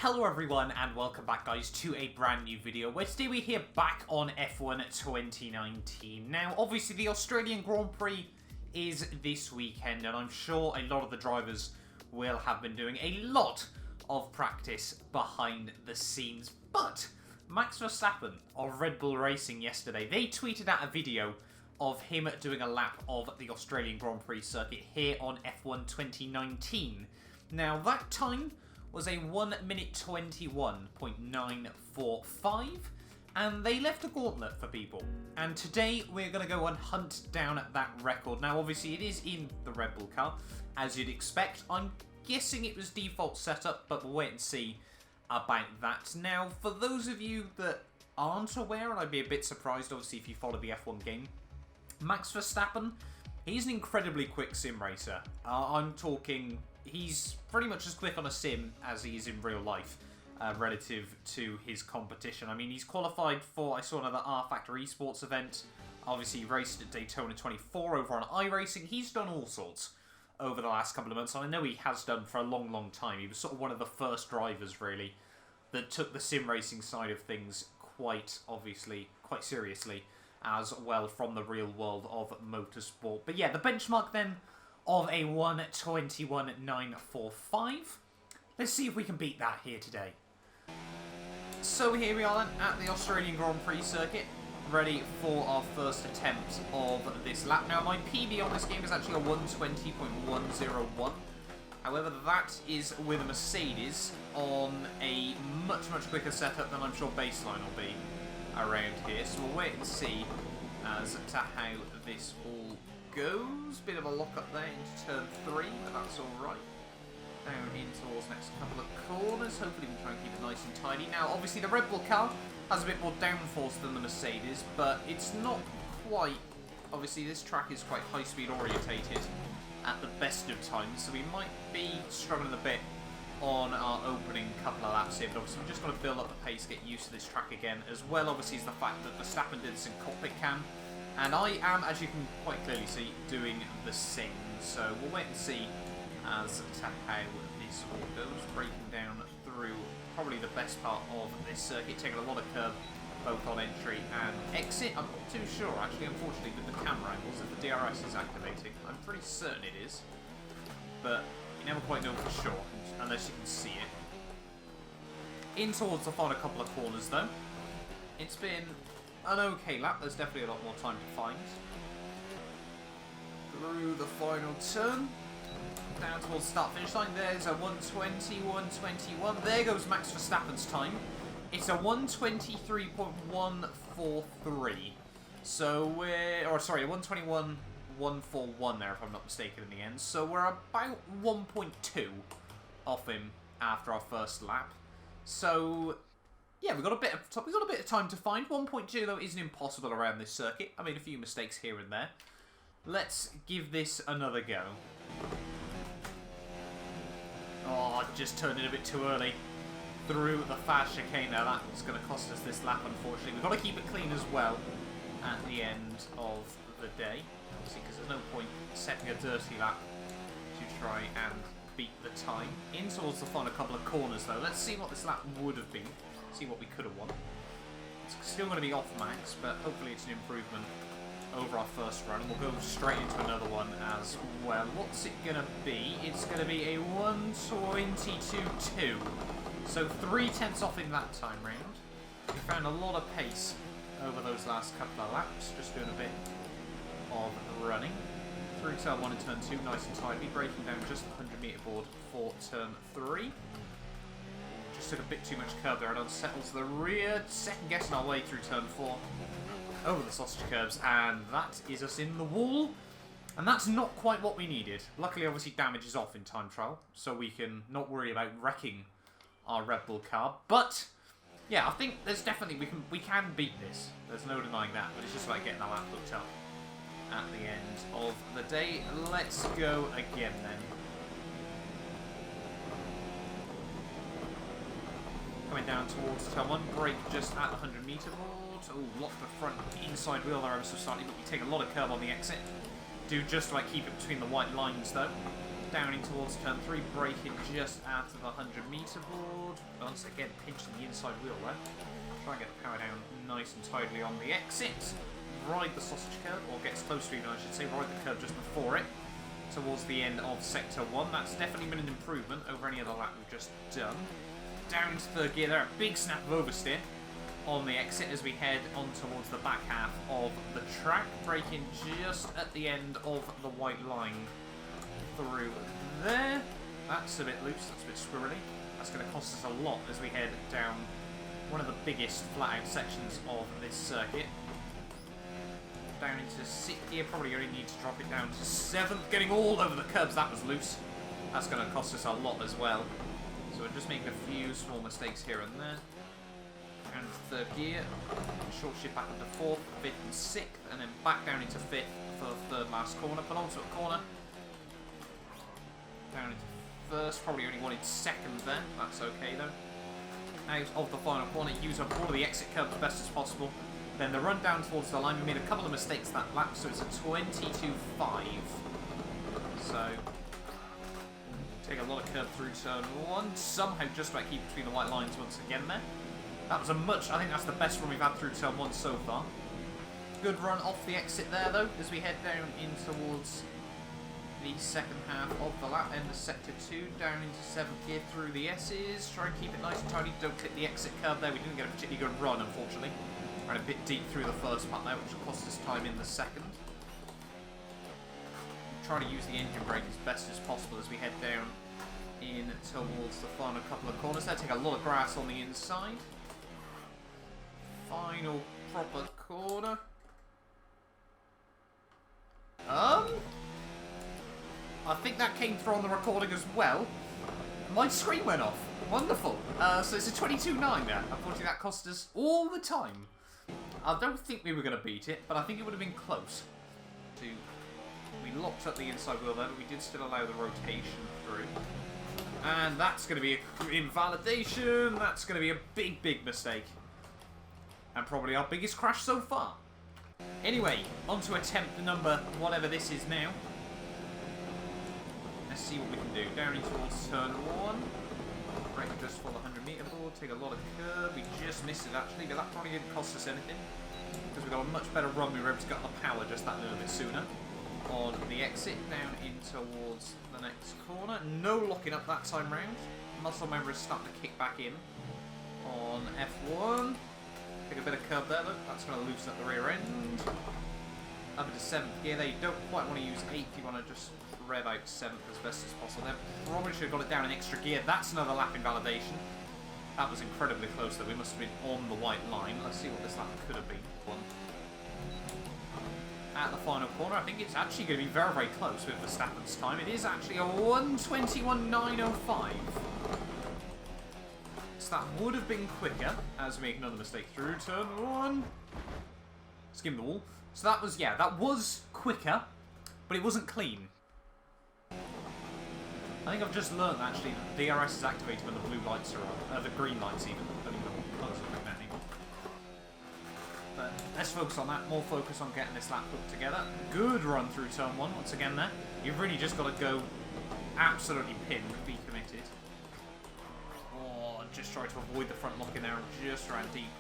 Hello everyone and welcome back guys to a brand new video where today we're here back on F1 2019. Now obviously the Australian Grand Prix is this weekend and I'm sure a lot of the drivers will have been doing a lot of practice behind the scenes. But Max Verstappen of Red Bull Racing yesterday, they tweeted out a video of him doing a lap of the Australian Grand Prix circuit here on F1 2019. Now that time was a 1 minute 21.945 and they left a gauntlet for people. And today we're going to go and hunt down that record. Now obviously it is in the Red Bull car, as you'd expect. I'm guessing it was default setup, but we'll wait and see about that. Now for those of you that aren't aware, and I'd be a bit surprised obviously if you follow the F1 game, Max Verstappen, he's an incredibly quick sim racer. I'm talking, he's pretty much as quick on a sim as he is in real life relative to his competition. I mean, he's qualified for, I saw another R-Factor Esports event. Obviously, he raced at Daytona 24 over on iRacing. He's done all sorts over the last couple of months, and I know he has done for a long, long time. He was sort of one of the first drivers, really, that took the sim racing side of things quite seriously as well from the real world of motorsport. But yeah, the benchmark then of a 1:21.945. Let's see if we can beat that here today. So here we are then at the Australian Grand Prix circuit, ready for our first attempt of this lap. Now my PB on this game is actually a 1:20.101. However, that is with a Mercedes on a much quicker setup than I'm sure baseline will be around here. So we'll wait and see as to how this all goes. Bit of a lock up there into turn 3, but that's alright. Down in towards the next couple of corners. Hopefully we can try and keep it nice and tidy. Now obviously the Red Bull car has a bit more downforce than the Mercedes, but it's not quite, obviously this track is quite high speed orientated at the best of times, so we might be struggling a bit on our opening couple of laps here, but obviously we're just going to build up the pace, get used to this track again, as well obviously is the fact that Verstappen did this in cockpit cam, and I am, as you can quite clearly see, doing the same. So we'll wait and see as to how this all goes, breaking down through probably the best part of this circuit, taking a lot of curb both on entry and exit. I'm not too sure actually, unfortunately, with the camera angles, if the DRS is activating. I'm pretty certain it is, but you never quite know for sure unless you can see it. In towards the final couple of corners though. It's been an okay lap. There's definitely a lot more time to find. Through the final turn. Down towards the start finish line. There's a 1:20.121. There goes Max Verstappen's time. It's a 1:23.143. So we're, or sorry, a 1:21.141 there if I'm not mistaken in the end. So we're about 1.2 off him after our first lap. So yeah, we've got a bit of time to find. 1.2 though isn't impossible around this circuit. I made a few mistakes here and there. Let's give this another go. Oh, I just turned in a bit too early through the fast chicane there. That's going to cost us this lap, unfortunately. We've got to keep it clean as well at the end of the day, obviously, because there's no point setting a dirty lap to try and beat the time. In towards the final couple of corners though. Let's see what this lap would have been, see what we could have won. It's still going to be off max, but hopefully it's an improvement over our first run. We'll go straight into another one as well. What's it going to be? It's going to be a 1:22.2. So 0.3 off in that time round. We found a lot of pace over those last couple of laps, just doing a bit of running. Through turn 1 and turn 2, nice and tidy, breaking down just the 100 metre board for turn 3. Just took a bit too much curb there and unsettled to the rear, second guessing our way through turn 4. Over the sausage curbs, and that is us in the wall. And that's not quite what we needed. Luckily, obviously, damage is off in time trial, so we can not worry about wrecking our Red Bull car. But yeah, I think there's definitely we can beat this. There's no denying that. But it's just about getting our lap booked up at the end of the day. Let's go again then. Coming down towards turn 1, brake just at the 100 metre board. Oh, locked the front inside wheel there ever so slightly, but we take a lot of curb on the exit. Do just like keep it between the white lines though. down in towards turn 3, braking just after the 100-metre board. Once again, pinching the inside wheel there. Try and get the power down nice and tidily on the exit. Ride the sausage curb, or get as close to it, I should say, ride the curb just before it, towards the end of Sector 1. That's definitely been an improvement over any other lap we've just done. Down into third gear there, a big snap of oversteer on the exit as we head on towards the back half of the track, braking just at the end of the white line through there. That's a bit loose, that's a bit squirrely. That's going to cost us a lot as we head down one of the biggest flat-out sections of this circuit. Down into 6th gear, probably only need to drop it down to 7th, getting all over the curbs. That was loose. That's going to cost us a lot as well. So we're just making a few small mistakes here and there. Down into 3rd gear, short shift back into 4th, 5th and 6th, and then back down into 5th for the 3rd last corner. Penultimate corner. Down into 1st, probably only wanted 2nd then. That's okay though. Out of the final corner, use up all of the exit curbs as best as possible. Then the run down towards the line, we made a couple of mistakes that lap, so it's a 22.5. So, take a lot of curb through turn 1. Somehow just about keep between the white lines once again there. That was I think that's the best run we've had through turn 1 so far. Good run off the exit there though, as we head down in towards the second half of the lap, end of Sector 2, down into 7th gear through the S's. Try and keep it nice and tidy, don't hit the exit curb there. We didn't get a particularly good run, unfortunately. Ran a bit deep through the first part there, which cost us time in the second. Try to use the engine brake as best as possible as we head down in towards the final couple of corners there. Take a lot of grass on the inside. Final proper corner. I think that came through on the recording as well. My screen went off. Wonderful. So it's a 22.9 there. Unfortunately, that cost us all the time. I don't think we were going to beat it, but I think it would have been close. We locked up the inside wheel there, but we did still allow the rotation through. And that's going to be an invalidation. That's going to be a big, big mistake. And probably our biggest crash so far. Anyway, on to attempt number whatever this is now. Let's see what we can do. Down in towards turn 1. Brake just for the 100-metre board. Take a lot of curb. We just missed it actually, but that probably didn't cost us anything. Because we got a much better run. We were able to get on the power just that little bit sooner. On the exit, down in towards the next corner. No locking up that time round. Muscle memory is starting to kick back in on F1. Take a bit of curb there, look. That's going to loosen up the rear end. Up into 7th gear there. You don't quite want to use 8th. You want to just rev out 7th as best as possible. Then probably should have got it down an extra gear. That's another lap invalidation. That was incredibly close though. We must have been on the white line. Let's see what this lap could have been. At the final corner, I think it's actually going to be very, very close with Verstappen's time. It is actually a 1:21.905. So that would have been quicker, as we make another mistake through turn 1. Skim the wall. So that was, yeah, that was quicker, but it wasn't clean. I think I've just learned actually that the DRS is activated when the blue lights are on, the green lights even. I don't even know what colours are like that anymore. But let's focus on that, more focus on getting this lap put together. Good run through turn 1 once again there. You've really just got to go absolutely pinned, be committed. Oh, just try to avoid the front lock in there and just ran deep.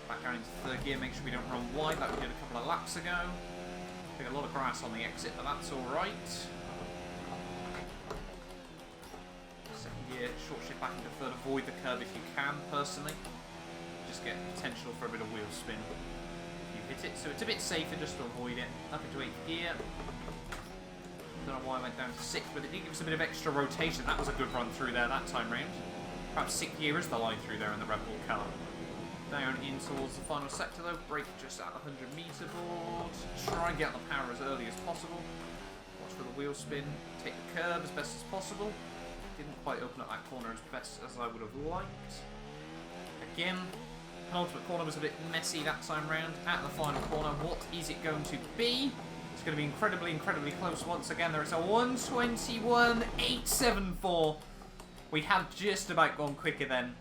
Back down into 3rd gear, make sure we don't run wide like we did a couple of laps ago. Take a lot of grass on the exit, but that's alright. 2nd gear, short shift back into 3rd, avoid the curb if you can, personally. Just get potential for a bit of wheel spin if you hit it, so it's a bit safer just to avoid it. Up into 8th gear. Don't know why I went down to 6th, but it did give us a bit of extra rotation. That was a good run through there that time round. Perhaps 6th gear is the line through there in the Red Bull car. Down in towards the final sector though, brake just at the 100-metre board. Try and get on the power as early as possible. Watch for the wheel spin, take the curb as best as possible. Didn't quite open up that corner as best as I would have liked. Again, penultimate corner was a bit messy that time round. At the final corner, what is it going to be? It's going to be incredibly, incredibly close once again. There is a 1:21.874. We have just about gone quicker then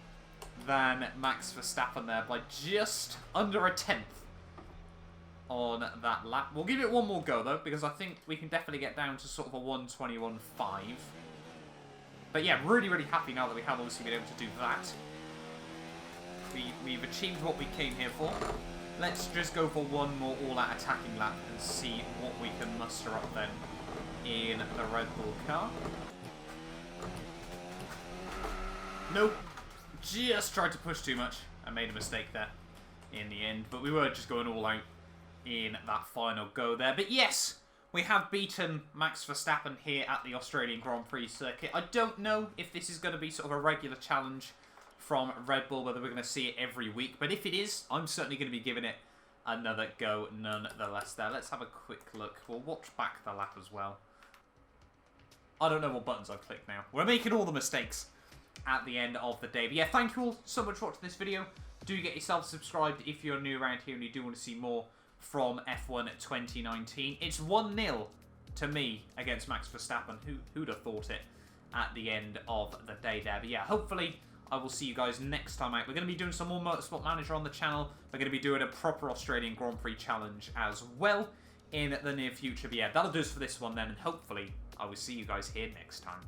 than Max Verstappen there by just under a tenth on that lap. We'll give it one more go, though, because I think we can definitely get down to sort of a 1:21.5. But yeah, really, really happy now that we have obviously been able to do that. We've achieved what we came here for. Let's just go for one more all-out attacking lap and see what we can muster up then in the Red Bull car. Nope. Just tried to push too much. I made a mistake there in the end. But we were just going all out in that final go there. But yes, we have beaten Max Verstappen here at the Australian Grand Prix circuit. I don't know if this is going to be sort of a regular challenge from Red Bull, whether we're going to see it every week. But if it is, I'm certainly going to be giving it another go nonetheless there. Let's have a quick look. We'll watch back the lap as well. I don't know what buttons I've clicked now. We're making all the mistakes at the end of the day. But yeah, thank you all so much for watching this video. Do get yourself subscribed if you're new around here and you do want to see more from F1 2019. It's 1-0 to me against Max Verstappen. Who'd have thought it at the end of the day there. But yeah, hopefully I will see you guys next time out. We're going to be doing some more Motorsport Manager on the channel. We're going to be doing a proper Australian Grand Prix challenge as well in the near future. But yeah, that'll do us for this one then. And hopefully I will see you guys here next time.